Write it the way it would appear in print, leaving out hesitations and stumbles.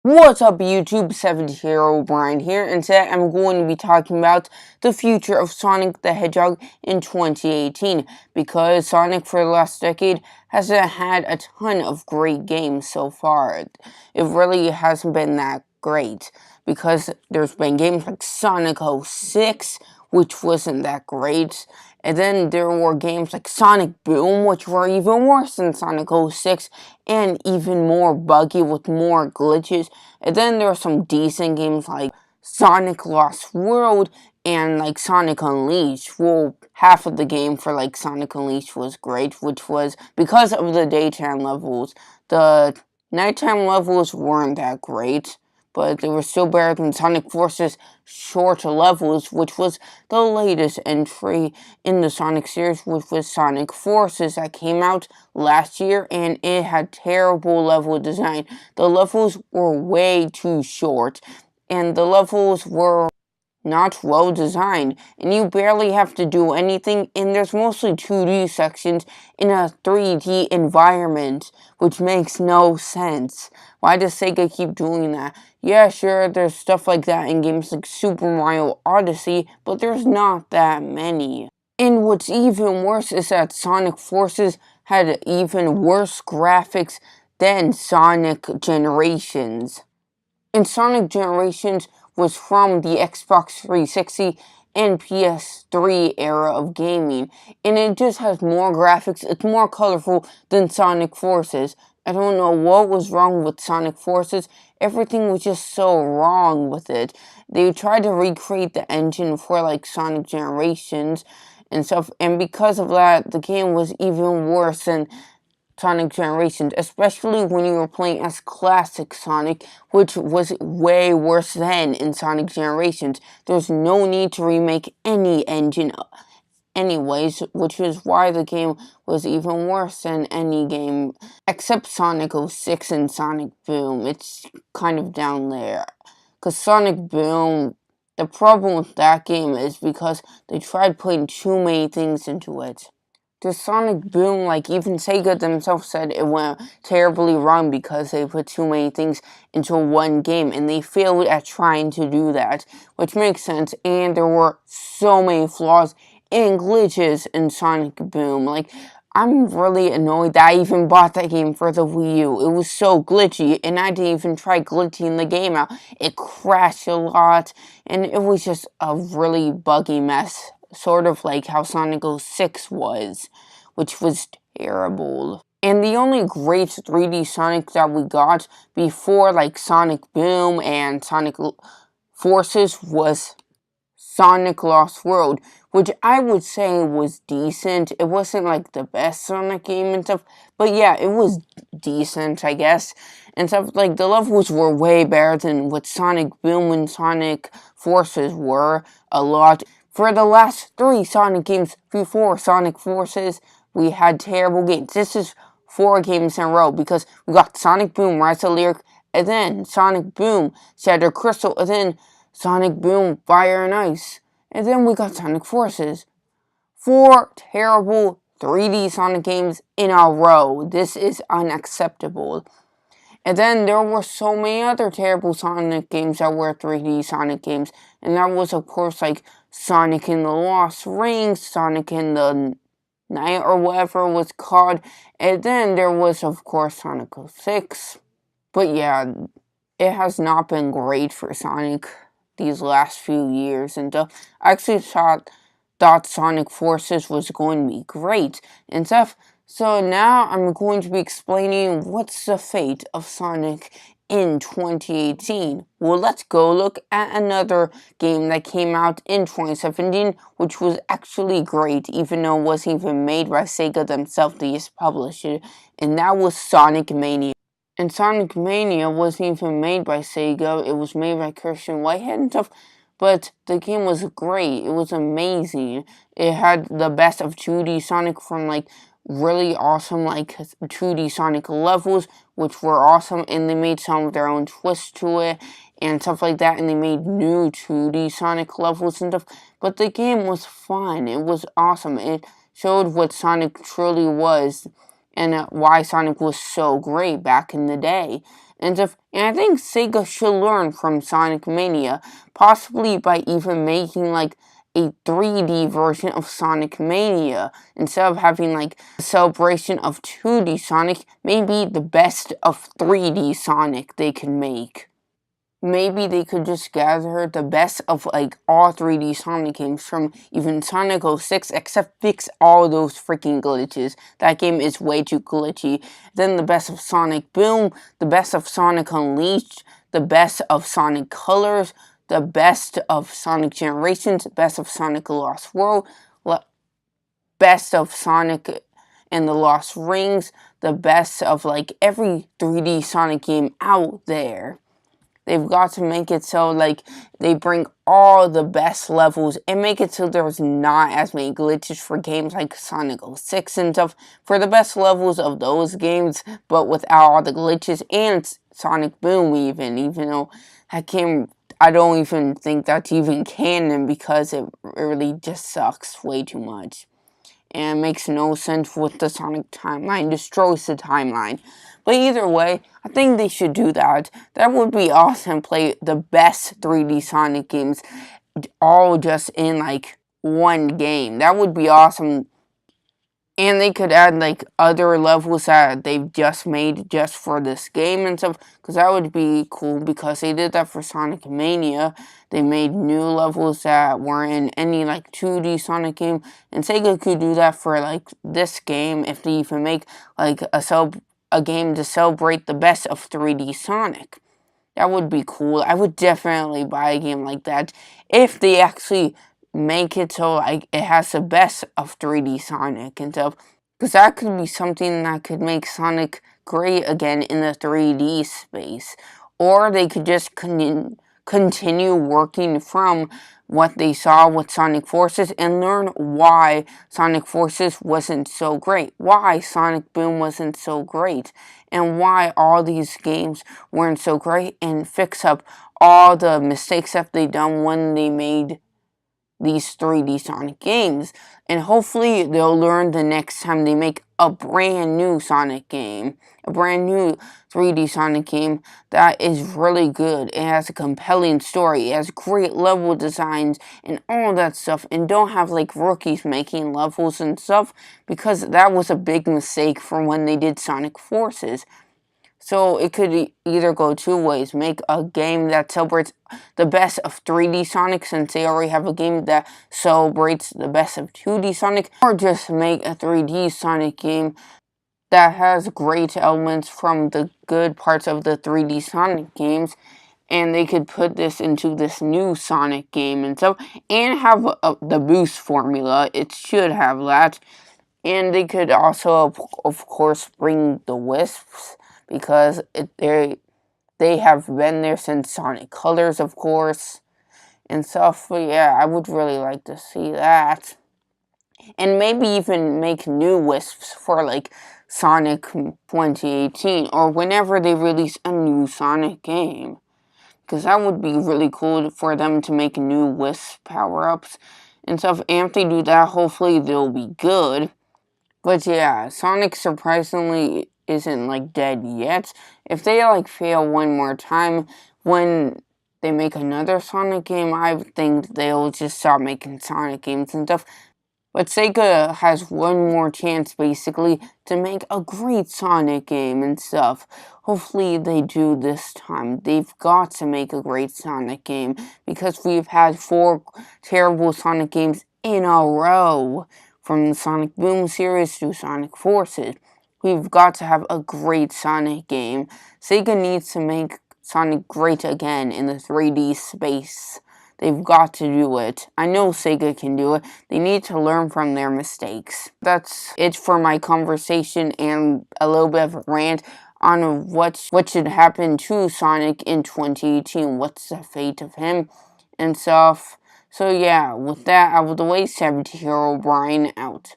What's up YouTube, 70 Brian here, and today I'm going to be talking about the future of Sonic the Hedgehog in 2018, because Sonic for the last decade hasn't had a ton of great games so far. It really hasn't been that great, because there's been games like Sonic 06, which wasn't that great, and then there were games like Sonic Boom, which were even worse than Sonic 06, and even more buggy with more glitches. And then there are some decent games like Sonic Lost World and like Sonic Unleashed. Well, half of the game for like Sonic Unleashed was great, which was because of the daytime levels. The nighttime levels weren't that great, but they were still better than Sonic Force's short levels, which was the latest entry in the Sonic series, which was Sonic Forces that came out last year, and it had terrible level design. The levels were way too short, and the levels were not well designed, and you barely have to do anything, and there's mostly 2D sections in a 3D environment, which makes no sense. Why does Sega keep doing that? Yeah, sure, there's stuff like that in games like Super Mario Odyssey, but there's not that many. And what's even worse is that Sonic Forces had even worse graphics than Sonic Generations. And Sonic Generations was from the Xbox 360 and PS3 era of gaming, and it just has more graphics. It's more colorful than Sonic Forces. I don't know what was wrong with Sonic Forces. Everything was just so wrong with it. They tried to recreate the engine for like Sonic Generations and stuff, and because of that, the game was even worse than Sonic Generations, especially when you were playing as Classic Sonic, which was way worse than in Sonic Generations. There's no need to remake any engine anyways, which is why the game was even worse than any game except Sonic 06 and Sonic Boom. It's kind of down there. Because Sonic Boom, the problem with that game is because they tried putting too many things into it. The Sonic Boom, like even Sega themselves said it went terribly wrong because they put too many things into one game, and they failed at trying to do that, which makes sense, and there were so many flaws and glitches in Sonic Boom. Like, I'm really annoyed that I even bought that game for the Wii U. It was so glitchy, and I didn't even try glitching the game out. It crashed a lot, and it was just a really buggy mess. Sort of like how Sonic 06 was, which was terrible. And the only great 3D Sonic that we got before like Sonic Boom and Sonic Forces was Sonic Lost World, which I would say was decent. It wasn't like the best Sonic game and stuff, but yeah, it was decent, I guess. And stuff like the levels were way better than what Sonic Boom and Sonic Forces were a lot. For the last 3 Sonic games before Sonic Forces, we had terrible games. This is 4 games in a row because we got Sonic Boom, Rise of Lyric, and then Sonic Boom, Shattered Crystal, and then Sonic Boom, Fire and Ice, and then we got Sonic Forces. 4 terrible 3D Sonic games in a row. This is unacceptable. And then there were so many other terrible Sonic games that were 3D Sonic games. And that was, of course, like Sonic in the Lost Rings, Sonic in the Night, or whatever it was called. And then there was, of course, Sonic 06. But yeah, it has not been great for Sonic these last few years. And I actually thought Sonic Forces was going to be great and stuff. So now I'm going to be explaining what's the fate of Sonic in 2018. Well, let's go look at another game that came out in 2017, which was actually great, even though it wasn't even made by Sega themselves. They just published it, and that was Sonic Mania. And Sonic Mania wasn't even made by Sega. It was made by Christian Whitehead and stuff. But the game was great. It was amazing. It had the best of 2D Sonic from like really awesome like 2D Sonic levels, which were awesome, and they made some of their own twists to it and stuff like that, and they made new 2D Sonic levels and stuff. But the game was fun. It was awesome. It showed what Sonic truly was and why Sonic was so great back in the day. And I think Sega should learn from Sonic Mania, possibly by even making like a 3D version of Sonic Mania instead of having like a celebration of 2D Sonic, maybe the best of 3D Sonic they can make. Maybe they could just gather the best of like all 3D Sonic games from even Sonic 06, except fix all those freaking glitches. That game is way too glitchy. Then the best of Sonic Boom, the best of Sonic Unleashed, the best of Sonic Colors, the best of Sonic Generations, best of Sonic Lost World, best of Sonic and the Lost Rings, the best of like every 3D Sonic game out there. They've got to make it so, like, they bring all the best levels and make it so there's not as many glitches for games like Sonic 06 and stuff, for the best levels of those games, but without all the glitches, and Sonic Boom even though that game, I don't even think that's even canon because it really just sucks way too much. And it makes no sense with the Sonic timeline, destroys the timeline. But either way, I think they should do that. That would be awesome. Play the best 3D Sonic games all just in like one game. That would be awesome. And they could add like other levels that they've just made just for this game and stuff, because that would be cool, because they did that for Sonic Mania. They made new levels that weren't in any like 2D Sonic game, and Sega could do that for like this game if they even make like a game to celebrate the best of 3D Sonic. That would be cool. I would definitely buy a game like that if they actually make it so like it has the best of 3D Sonic and stuff, because that could be something that could make Sonic great again in the 3D space. Or they could just continue working from what they saw with Sonic Forces and learn why Sonic Forces wasn't so great, why Sonic Boom wasn't so great, and why all these games weren't so great, and fix up all the mistakes that they done when they made these 3D Sonic games. And hopefully they'll learn the next time they make a brand new Sonic game, a brand new 3D Sonic game that is really good. It has a compelling story, it has great level designs and all that stuff, and don't have like rookies making levels and stuff, because that was a big mistake from when they did Sonic Forces. So it could either go two ways. Make a game that celebrates the best of 3D Sonic, since they already have a game that celebrates the best of 2D Sonic. Or just make a 3D Sonic game that has great elements from the good parts of the 3D Sonic games. And they could put this into this new Sonic game and stuff. And have the boost formula. It should have that. And they could also, of course, bring the Wisps, because they have been there since Sonic Colors, of course, and stuff. But yeah, I would really like to see that. And maybe even make new Wisps for like Sonic 2018, or whenever they release a new Sonic game. Because that would be really cool for them to make new Wisp power-ups and stuff. And if they do that, hopefully they'll be good. But yeah, Sonic surprisingly isn't like dead yet. If they like fail one more time when they make another Sonic game, I think they'll just stop making Sonic games and stuff. But Sega has one more chance basically to make a great Sonic game and stuff. Hopefully they do this time. They've got to make a great Sonic game, because we've had 4 terrible Sonic games in a row. From the Sonic Boom series to Sonic Forces. We've got to have a great Sonic game. Sega needs to make Sonic great again in the 3D space. They've got to do it. I know Sega can do it. They need to learn from their mistakes. That's it for my conversation and a little bit of a rant on what should happen to Sonic in 2018. What's the fate of him and stuff. So yeah, with that out of the way, 70 Hero Brian out.